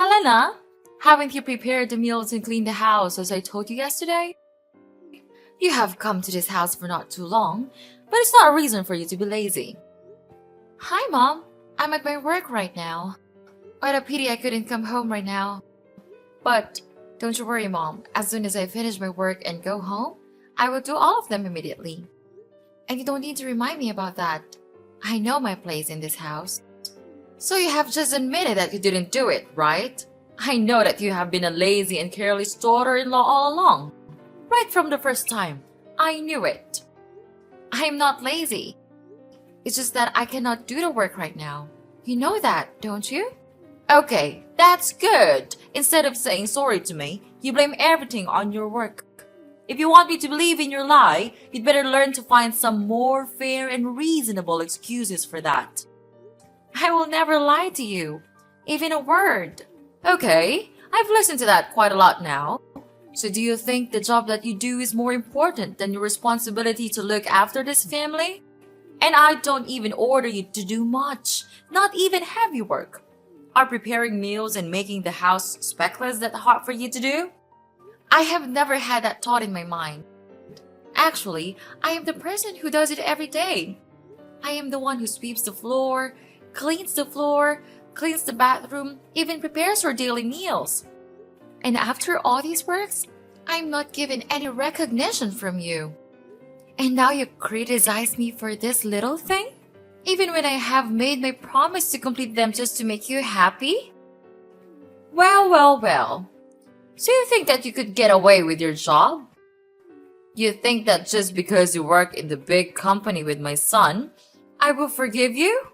Helena, haven't you prepared the meals and cleaned the house as I told you yesterday? You have come to this house for not too long, but it's not a reason for you to be lazy. Hi, Mom. I'm at my work right now. What a pity I couldn't come home right now. But don't you worry, Mom. As soon as I finish my work and go home, I will do all of them immediately. And you don't need to remind me about that. I know my place in this house. So you have just admitted that you didn't do it, right? I know that you have been a lazy and careless daughter-in-law all along. Right from the first time. I knew it. I am not lazy. It's just that I cannot do the work right now. You know that, don't you? Okay, that's good. Instead of saying sorry to me, you blame everything on your work. If you want me to believe in your lie, you'd better learn to find some more fair and reasonable excuses for that. I will never lie to you, even a word. Okay, I've listened to that quite a lot now. So do you think the job that you do is more important than your responsibility to look after this family? And I don't even order you to do much, not even heavy work. Are preparing meals and making the house speckless that hard for you to do? I have never had that thought in my mind. Actually, I am the person who does it every day. I am the one who sweeps the floor, cleans the bathroom, even prepares your daily meals. And after all these works, I'm not given any recognition from you. And now you criticize me for this little thing? Even when I have made my promise to complete them just to make you happy? Well. So you think that you could get away with your job? You think that just because you work in the big company with my son, I will forgive you?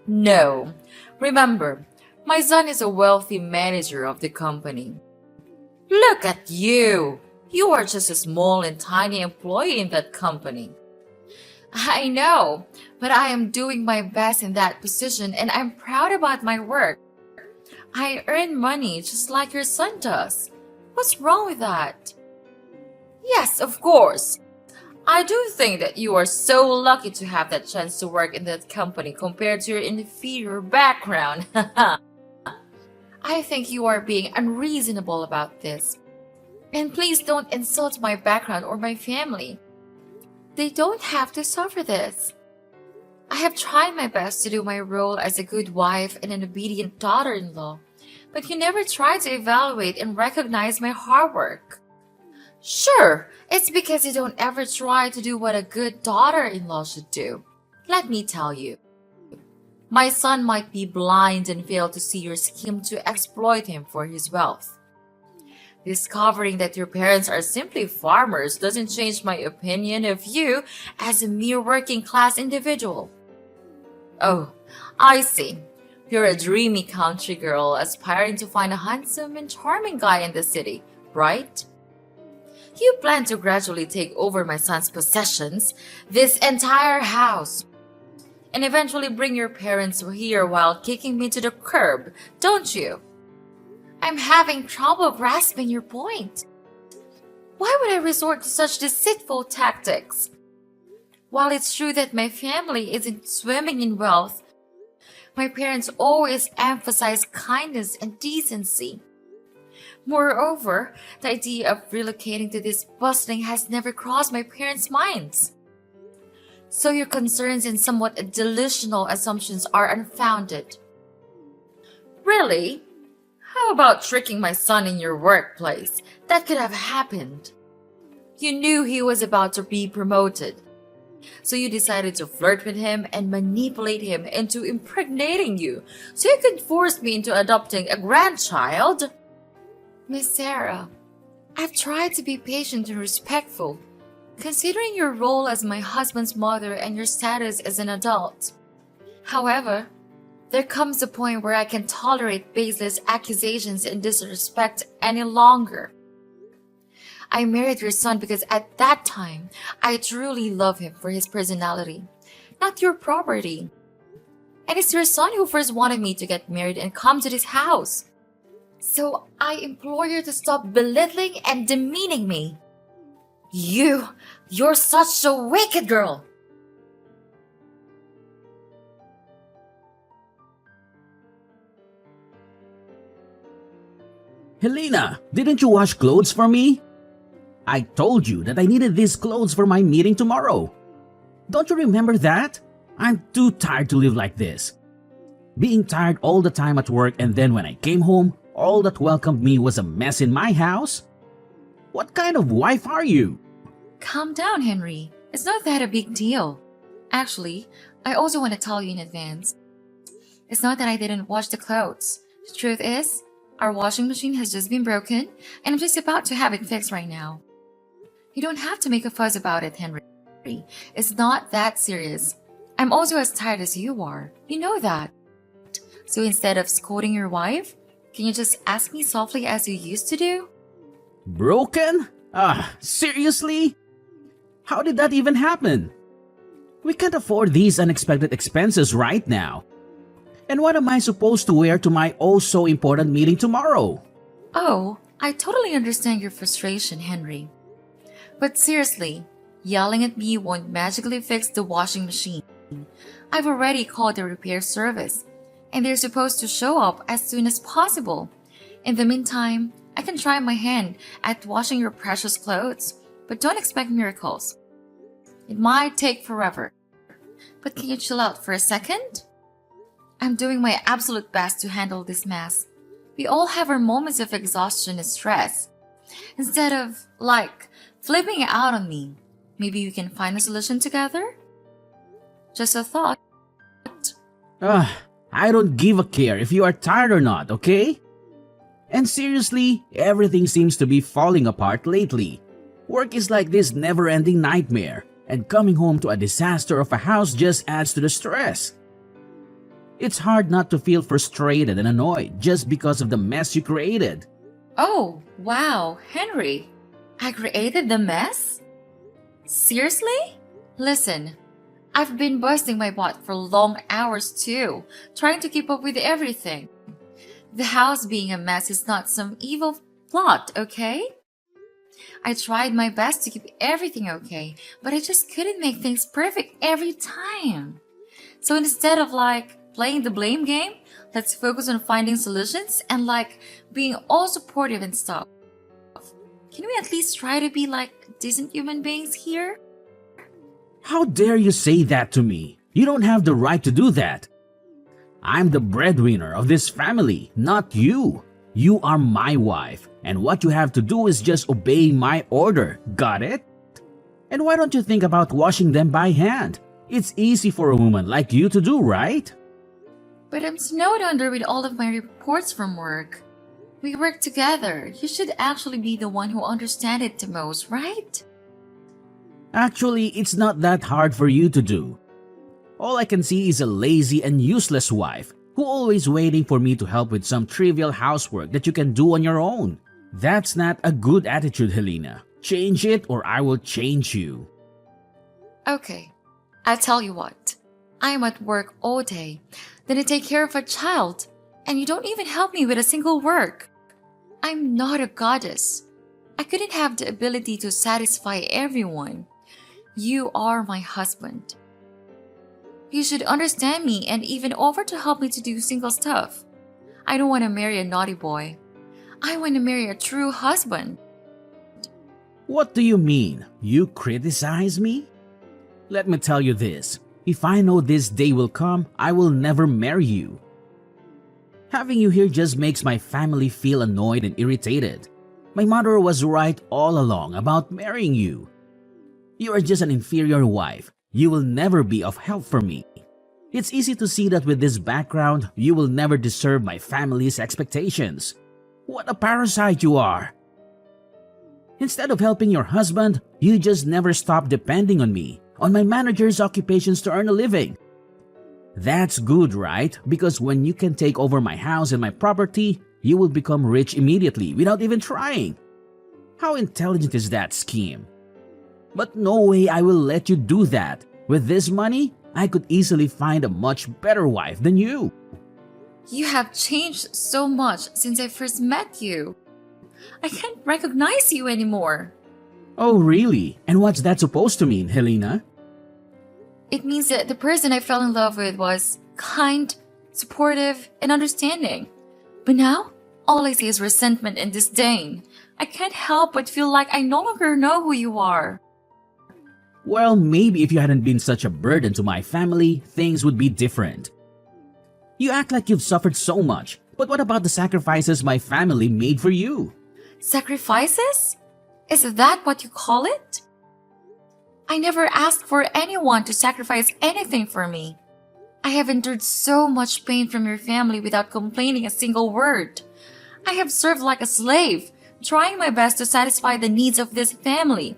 No. Remember, my son is a wealthy manager of the company. Look at you! You are just a small and tiny employee in that company. I know, but I am doing my best in that position and I'm proud about my work. I earn money just like your son does. What's wrong with that? Yes, of course. I do think that you are so lucky to have that chance to work in that company compared to your inferior background. I think you are being unreasonable about this. And please don't insult my background or my family. They don't have to suffer this. I have tried my best to do my role as a good wife and an obedient daughter-in-law, but you never try to evaluate and recognize my hard work. Sure, it's because you don't ever try to do what a good daughter-in-law should do. Let me tell you. My son might be blind and fail to see your scheme to exploit him for his wealth. Discovering that your parents are simply farmers doesn't change my opinion of you as a mere working-class individual. Oh, I see. You're a dreamy country girl aspiring to find a handsome and charming guy in the city, right? You plan to gradually take over my son's possessions, this entire house, and eventually bring your parents here while kicking me to the curb, don't you? I'm having trouble grasping your point. Why would I resort to such deceitful tactics? While it's true that my family isn't swimming in wealth, my parents always emphasize kindness and decency. Moreover, the idea of relocating to this bustling has never crossed my parents' minds. So your concerns and somewhat delusional assumptions are unfounded. Really? How about tricking my son in your workplace? That could have happened. You knew he was about to be promoted. So you decided to flirt with him and manipulate him into impregnating you so you could force me into adopting a grandchild? Miss Sarah, I've tried to be patient and respectful, considering your role as my husband's mother and your status as an adult. However, there comes a point where I can tolerate baseless accusations and disrespect any longer. I married your son because at that time, I truly love him for his personality, not your property. And it's your son who first wanted me to get married and come to this house. So I implore you to stop belittling and demeaning me. You're such a wicked girl. Helena, didn't you wash clothes for me? I told you that I needed these clothes for my meeting tomorrow. Don't you remember that? I'm too tired to live like this. Being tired all the time at work, and then when I came home, all that welcomed me was a mess in my house? What kind of wife are you? Calm down, Henry. It's not that a big deal. Actually, I also want to tell you in advance. It's not that I didn't wash the clothes. The truth is, our washing machine has just been broken, and I'm just about to have it fixed right now. You don't have to make a fuss about it, Henry. It's not that serious. I'm also as tired as you are. You know that. So instead of scolding your wife, can you just ask me softly as you used to do? Broken? Seriously? How did that even happen? We can't afford these unexpected expenses right now. And what am I supposed to wear to my oh-so important meeting tomorrow? Oh, I totally understand your frustration, Henry. But seriously, yelling at me won't magically fix the washing machine. I've already called the repair service, and they're supposed to show up as soon as possible. In the meantime, I can try my hand at washing your precious clothes, but don't expect miracles. It might take forever. But can you chill out for a second? I'm doing my absolute best to handle this mess. We all have our moments of exhaustion and stress. Instead of, flipping out on me, maybe we can find a solution together? Just a thought. I don't give a care if you are tired or not, okay? And seriously, everything seems to be falling apart lately. Work is like this never-ending nightmare, and coming home to a disaster of a house just adds to the stress. It's hard not to feel frustrated and annoyed just because of the mess you created. Oh, wow, Henry. I created the mess? Seriously? Listen, I've been busting my butt for long hours too, trying to keep up with everything. The house being a mess is not some evil plot, okay? I tried my best to keep everything okay, but I just couldn't make things perfect every time. So instead of playing the blame game, let's focus on finding solutions and being all supportive and stuff. Can we at least try to be decent human beings here? How dare you say that to me? You don't have the right to do that. I'm the breadwinner of this family, not you. You are my wife, and what you have to do is just obey my order, got it? And why don't you think about washing them by hand? It's easy for a woman like you to do, right? But I'm snowed under with all of my reports from work. We work together. You should actually be the one who understands it the most, right? Actually, it's not that hard for you to do. All I can see is a lazy and useless wife who always waiting for me to help with some trivial housework that you can do on your own. That's not a good attitude, Helena. Change it or I will change you. Okay, I'll tell you what. I am at work all day, then I take care of a child, and you don't even help me with a single work. I'm not a goddess. I couldn't have the ability to satisfy everyone. You are my husband. You should understand me and even offer to help me to do single stuff. I don't want to marry a naughty boy. I want to marry a true husband. What do you mean? You criticize me? Let me tell you this. If I know this day will come, I will never marry you. Having you here just makes my family feel annoyed and irritated. My mother was right all along about marrying you. You are just an inferior wife. You will never be of help for me. It's easy to see that with this background, you will never deserve my family's expectations. What a parasite you are! Instead of helping your husband, you just never stop depending on me, on my manager's occupations to earn a living. That's good, right? Because when you can take over my house and my property, you will become rich immediately without even trying. How intelligent is that scheme? But no way I will let you do that. With this money, I could easily find a much better wife than you. You have changed so much since I first met you. I can't recognize you anymore. Oh, really? And what's that supposed to mean, Helena? It means that the person I fell in love with was kind, supportive, and understanding. But now, All I see is resentment and disdain. I can't help but feel like I no longer know who you are. Well, maybe if you hadn't been such a burden to my family, things would be different. You act like you've suffered so much, but what about the sacrifices my family made for you? Sacrifices? Is that what you call it? I never asked for anyone to sacrifice anything for me. I have endured so much pain from your family without complaining a single word. I have served like a slave, trying my best to satisfy the needs of this family.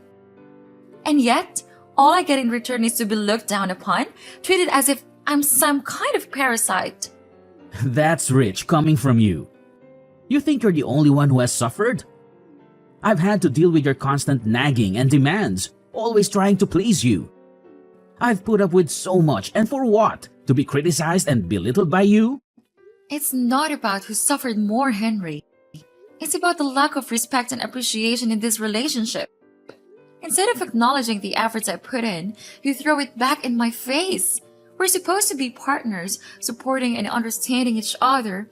And yet, all I get in return is to be looked down upon, treated as if I'm some kind of parasite. That's rich coming from you. You think you're the only one who has suffered? I've had to deal with your constant nagging and demands, always trying to please you. I've put up with so much, and for what? To be criticized and belittled by you? It's not about who suffered more, Henry. It's about the lack of respect and appreciation in this relationship. Instead of acknowledging the efforts I put in, you throw it back in my face. We're supposed to be partners, supporting and understanding each other,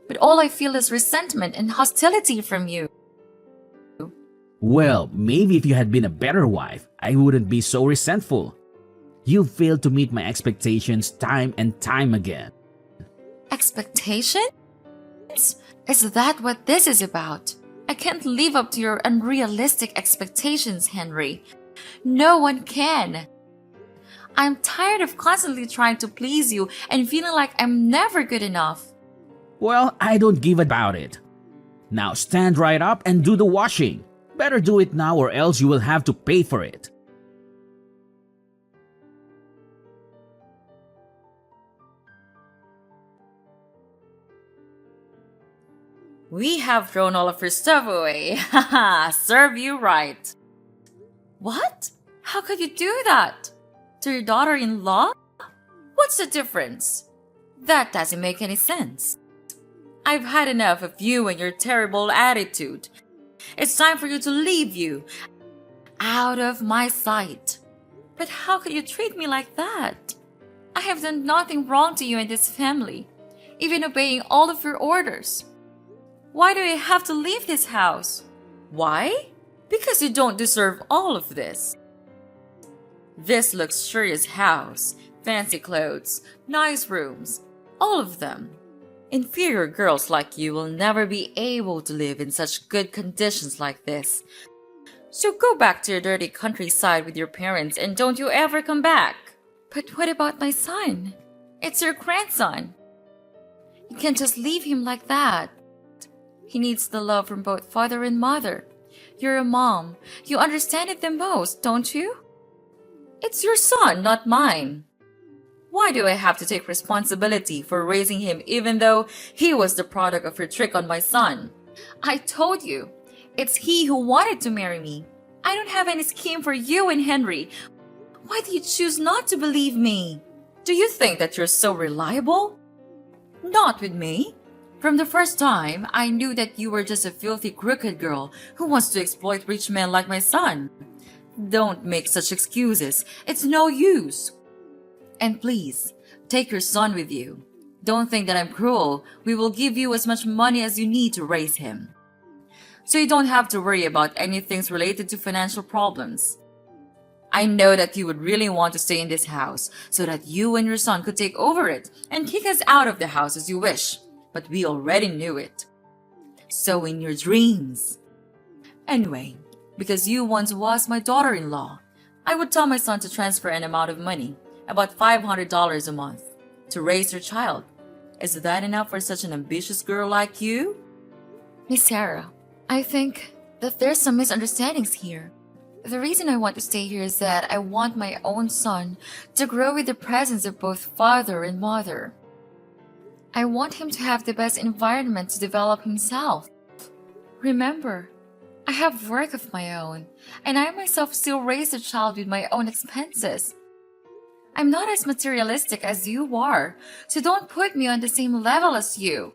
but all I feel is resentment and hostility from you. Well, maybe if you had been a better wife, I wouldn't be so resentful. You failed to meet my expectations time and time again. Expectations? Is that what this is about? I can't live up to your unrealistic expectations, Henry. No one can. I'm tired of constantly trying to please you and feeling like I'm never good enough. Well, I don't give about it. Now stand right up and do the washing. Better do it now or else you will have to pay for it. We have thrown all of your stuff away. Haha, serve you right. What? How could you do that? To your daughter-in-law? What's the difference? That doesn't make any sense. I've had enough of you and your terrible attitude. It's time for you to leave you. Out of my sight. But how could you treat me like that? I have done nothing wrong to you and this family, even obeying all of your orders. Why do I have to leave this house? Why? Because you don't deserve all of this. This luxurious house, fancy clothes, nice rooms, all of them. Inferior girls like you will never be able to live in such good conditions like this. So go back to your dirty countryside with your parents and don't you ever come back. But what about my son? It's your grandson. You can't just leave him like that. He needs the love from both father and mother. You're a mom. You understand it the most, don't you? It's your son, not mine. Why do I have to take responsibility for raising him even though he was the product of your trick on my son? I told you, it's he who wanted to marry me. I don't have any scheme for you and Henry. Why do you choose not to believe me? Do you think that you're so reliable? Not with me. From the first time, I knew that you were just a filthy, crooked girl who wants to exploit rich men like my son. Don't make such excuses. It's no use. And please, take your son with you. Don't think that I'm cruel. We will give you as much money as you need to raise him. So you don't have to worry about anything related to financial problems. I know that you would really want to stay in this house so that you and your son could take over it and kick us out of the house as you wish. But we already knew it. So in your dreams. Anyway, because you once was my daughter-in-law, I would tell my son to transfer an amount of money, about $500 a month, to raise your child. Is that enough for such an ambitious girl like you? Miss Sarah, I think that there's some misunderstandings here. The reason I want to stay here is that I want my own son to grow with the presence of both father and mother. I want him to have the best environment to develop himself. Remember, I have work of my own, and I myself still raise a child with my own expenses. I'm not as materialistic as you are, so don't put me on the same level as you.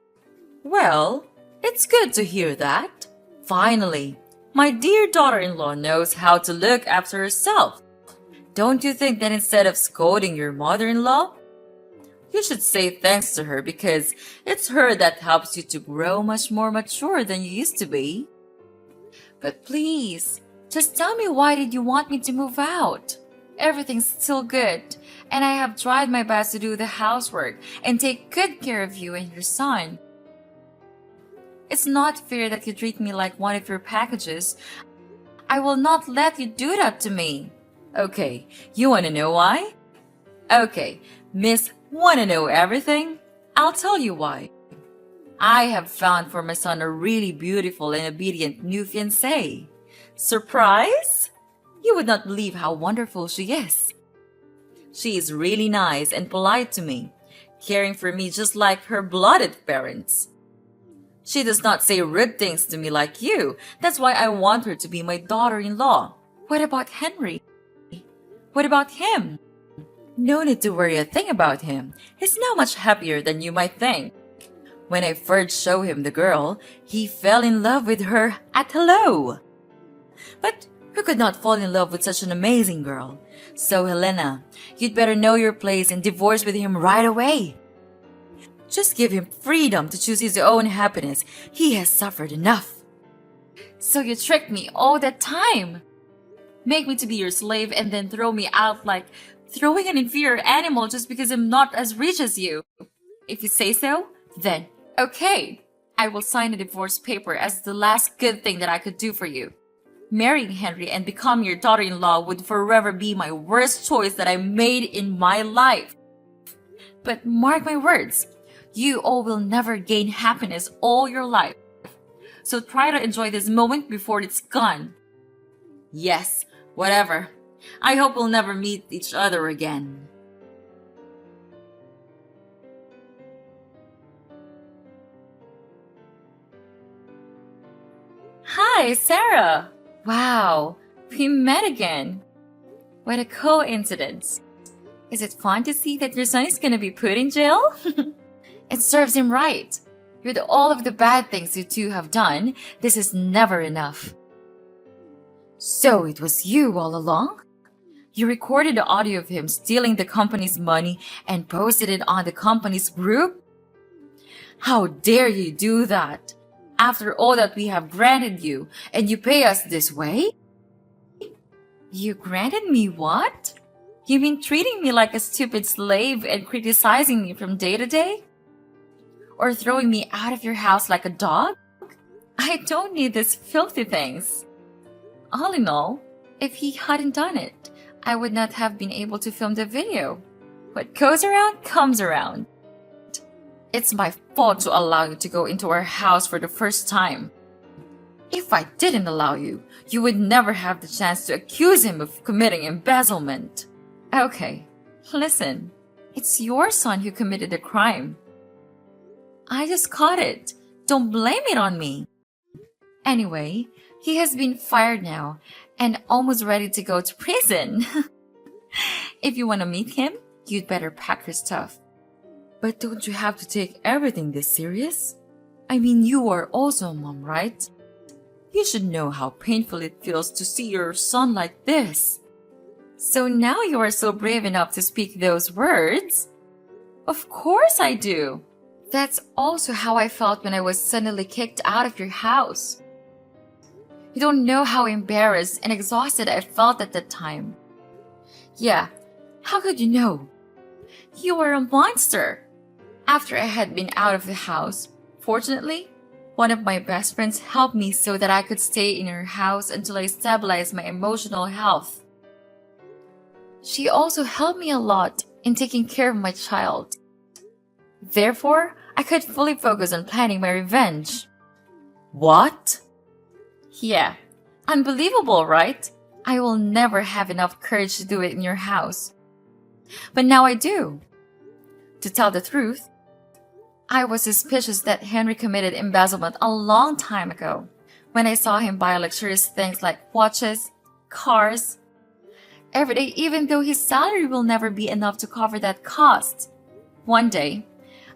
Well, it's good to hear that. Finally, my dear daughter-in-law knows how to look after herself. Don't you think that instead of scolding your mother-in-law, You should say thanks to her because it's her that helps you to grow much more mature than you used to be. But please, just tell me, why did you want me to move out? Everything's still good, and I have tried my best to do the housework and take good care of you and your son. It's not fair that you treat me like one of your packages. I will not let you do that to me. Okay, you want to know why? Okay, Miss Want to know everything? I'll tell you why. I have found for my son a really beautiful and obedient new fiancée. Surprise? You would not believe how wonderful she is. She is really nice and polite to me, caring for me just like her blooded parents. She does not say rude things to me like you. That's why I want her to be my daughter-in-law. What about Henry? What about him? No need to worry a thing about him. He's now much happier than you might think. When I first showed him the girl, he fell in love with her at hello. But who could not fall in love with such an amazing girl? So Helena, you'd better know your place and divorce with him right away. Just give him freedom to choose his own happiness. He has suffered enough. So you tricked me all that time. Make me to be your slave and then throw me out like throwing an inferior animal just because I'm not as rich as you. If you say so, then okay. I will sign a divorce paper as the last good thing that I could do for you. Marrying Henry and becoming your daughter-in-law would forever be my worst choice that I made in my life. But mark my words, you all will never gain happiness all your life. So try to enjoy this moment before it's gone. Yes, whatever. I hope we'll never meet each other again. Hi, Sarah. Wow, we met again. What a coincidence. Is it fun to see that your son is gonna be put in jail? It serves him right. With all of the bad things you two have done, this is never enough. So it was you all along? You recorded the audio of him stealing the company's money and posted it on the company's group? How dare you do that? After all that we have granted you, and you pay us this way? You granted me what? You mean treating me like a stupid slave and criticizing me from day to day? Or throwing me out of your house like a dog? I don't need these filthy things. All in all, if he hadn't done it, I would not have been able to film the video. What goes around comes around. It's my fault to allow you to go into our house for the first time. If I didn't allow you, you would never have the chance to accuse him of committing embezzlement. Okay, listen. It's your son who committed the crime. I just caught it. Don't blame it on me. Anyway, he has been fired now and almost ready to go to prison. If you want to meet him, you'd better pack your stuff. But don't you have to take everything this serious? I mean, you are also a mom, right? You should know how painful it feels to see your son like this. So now you are so brave enough to speak those words? Of course I do. That's also how I felt when I was suddenly kicked out of your house. You don't know how embarrassed and exhausted I felt at that time. Yeah, how could you know? You were a monster. After I had been out of the house, fortunately, one of my best friends helped me so that I could stay in her house until I stabilized my emotional health. She also helped me a lot in taking care of my child. Therefore, I could fully focus on planning my revenge. What? Yeah, unbelievable, right? I will never have enough courage to do it in your house. But now I do. To tell the truth, I was suspicious that Henry committed embezzlement a long time ago when I saw him buy luxurious things like watches, cars, every day, even though his salary will never be enough to cover that cost. One day,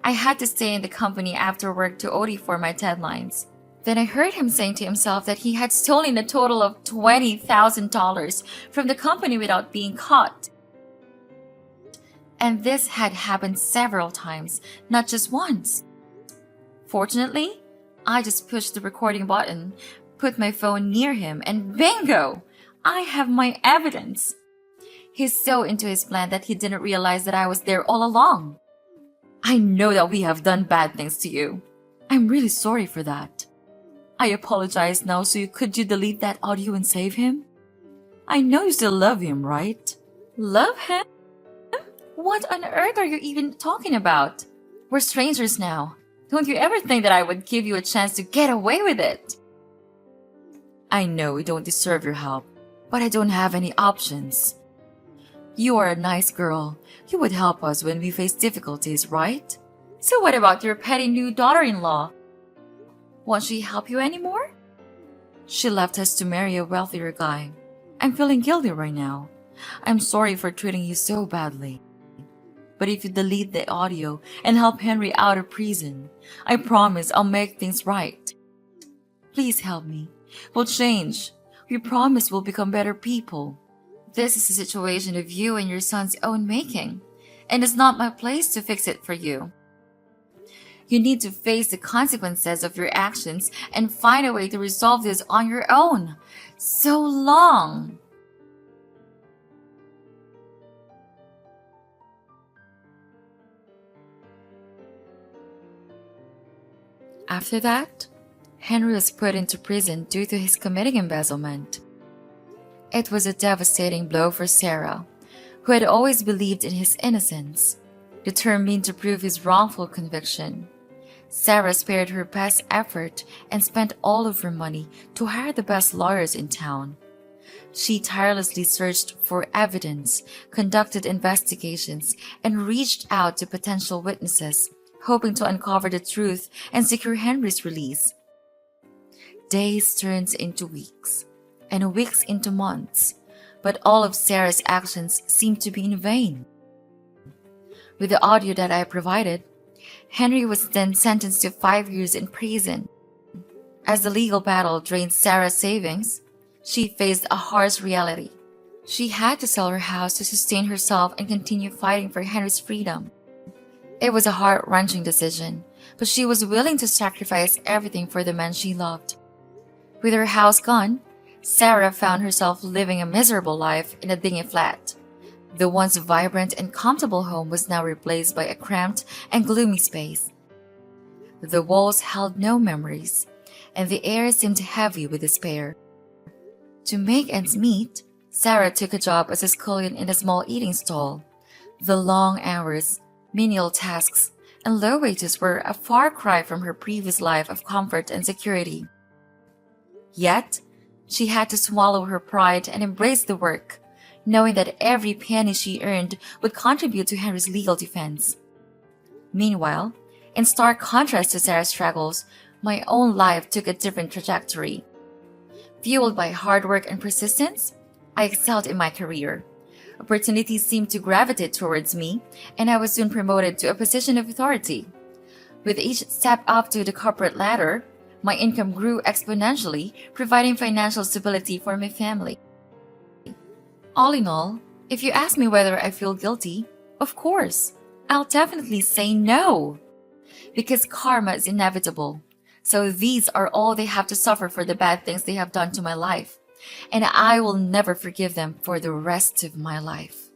I had to stay in the company after work to OT for my deadlines. Then I heard him saying to himself that he had stolen a total of $20,000 from the company without being caught. And this had happened several times, not just once. Fortunately, I just pushed the recording button, put my phone near him, and bingo! I have my evidence. He's so into his plan that he didn't realize that I was there all along. I know that we have done bad things to you. I'm really sorry for that. I apologize now, so could you delete that audio and save him? I know you still love him, right? Love him? What on earth are you even talking about? We're strangers now. Don't you ever think that I would give you a chance to get away with it? I know we don't deserve your help, but I don't have any options. You are a nice girl. You would help us when we face difficulties, right? So what about your petty new daughter-in-law? Won't she help you anymore? She left us to marry a wealthier guy. I'm feeling guilty right now. I'm sorry for treating you so badly. But if you delete the audio and help Henry out of prison, I promise I'll make things right. Please help me. We'll change. We promise we'll become better people. This is a situation of you and your son's own making, and it's not my place to fix it for you. You need to face the consequences of your actions and find a way to resolve this on your own. So long! After that, Henry was put into prison due to his committing embezzlement. It was a devastating blow for Sarah, who had always believed in his innocence, determined to prove his wrongful conviction. Sarah spared her best effort and spent all of her money to hire the best lawyers in town. She tirelessly searched for evidence, conducted investigations, and reached out to potential witnesses, hoping to uncover the truth and secure Henry's release. Days turned into weeks, and weeks into months, but all of Sarah's actions seemed to be in vain. With the audio that I provided, Henry was then sentenced to 5 years in prison. As the legal battle drained Sarah's savings, she faced a harsh reality. She had to sell her house to sustain herself and continue fighting for Henry's freedom. It was a heart-wrenching decision, but she was willing to sacrifice everything for the man she loved. With her house gone, Sarah found herself living a miserable life in a dingy flat. The once vibrant and comfortable home was now replaced by a cramped and gloomy space. The walls held no memories, and the air seemed heavy with despair. To make ends meet, Sarah took a job as a scullion in a small eating stall. The long hours, menial tasks, and low wages were a far cry from her previous life of comfort and security. Yet, she had to swallow her pride and embrace the work, knowing that every penny she earned would contribute to Henry's legal defense. Meanwhile, in stark contrast to Sarah's struggles, my own life took a different trajectory. Fueled by hard work and persistence, I excelled in my career. Opportunities seemed to gravitate towards me, and I was soon promoted to a position of authority. With each step up to the corporate ladder, my income grew exponentially, providing financial stability for my family. All in all, if you ask me whether I feel guilty, of course, I'll definitely say no. Because karma is inevitable. So these are all they have to suffer for the bad things they have done to my life. And I will never forgive them for the rest of my life.